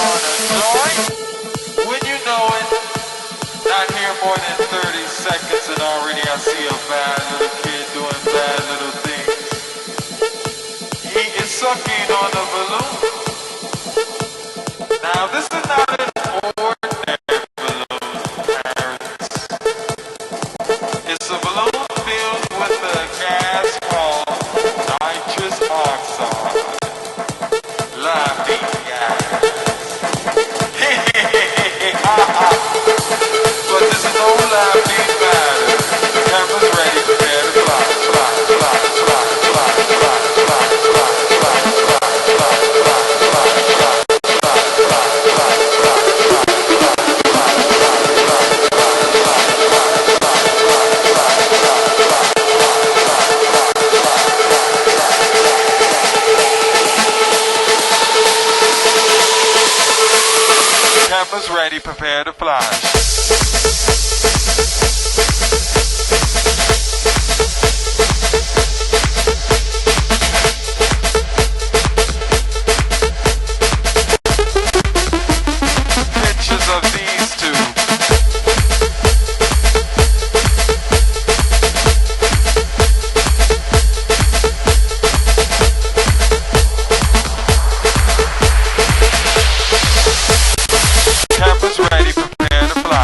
on a joint. When you know it, not here more than 30 seconds and already I see a bad little kid doing bad little things. He is sucking on the balloon. Now this is not an ordinary balloon, parents. It's a balloon filled with a gas called nitrous oxide. Laughing gas. But this is no laughing matter. The camera's ready, prepare to fly, fly, fly, fly, fly, fly, fly, fly, fly, fly, fly, fly, fly, fly. Cameras ready, prepare to fly. Pictures of these two. Cameras ready, prepare to fly.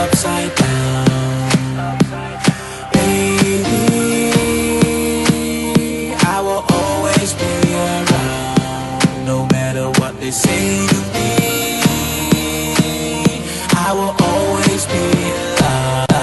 upside down. Baby, I will always be around. No matter what they say to me, I will always be loved.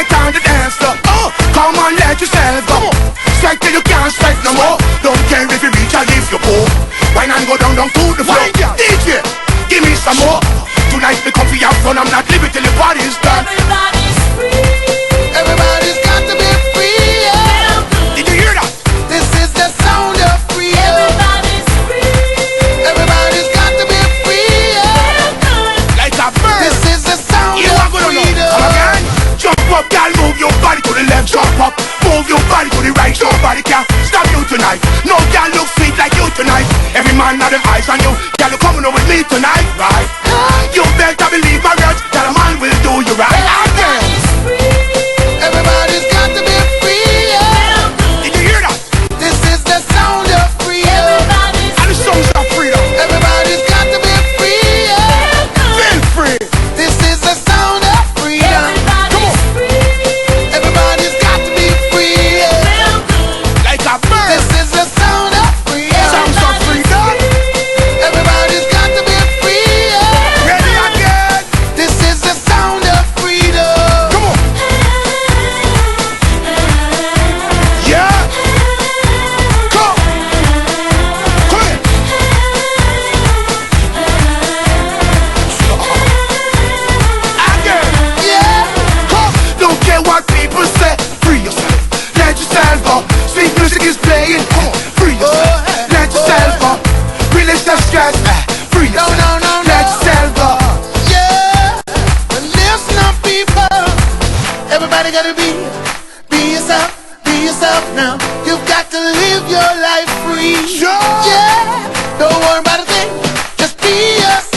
get on the dance floor. Come on, let yourself go. Sweat till you can't sweat no more. Don't care if you reach or if you go. Wine and go down to the floor. DJ, give me some more. Tonight me come for your fun. I'm not leaving till the party's done. Everybody's free. Everybody's got to be free. Yeah. Did you hear that? This is the sound of freedom. Everybody's free. Everybody's got to be free. Yeah. Like a bird. This is the sound You of are gonna know. freedom. Come again. Jump up, girl, move your body to the left. Jump up, move your body to the right. Nobody can stop you tonight. No girl look sweet like you tonight. Every man have them eyes on you. Girl, you coming over with me tonight, right? You better believe my words. That a man will do you right. Everybody's free. Everybody's got to be free. Yeah. Did you hear that? This is the sound of freedom. And the songs of freedom. Everybody's got to be free. Yeah. Feel free. This is the sound of freedom. Come on. Everybody's got to be free. Yeah. Like a bird. This is the sound of freedom. Songs of freedom. Everybody's got to be free. Yeah. Ready again. This is the sound of freedom. Come on. Yeah. Come. Come in. Again. Yeah. Come. Don't care what people say. Free yourself. Let yourself go. Sweet music is playing. Come on. Free yourself. Let yourself go. Release the stress. Free No, yourself. no, no, Let no. yourself go. Yeah. But listen up, people. Everybody gotta be yourself. Be yourself now. You've got to live your life free. Yeah. Yeah. Don't worry about a thing. Just be yourself.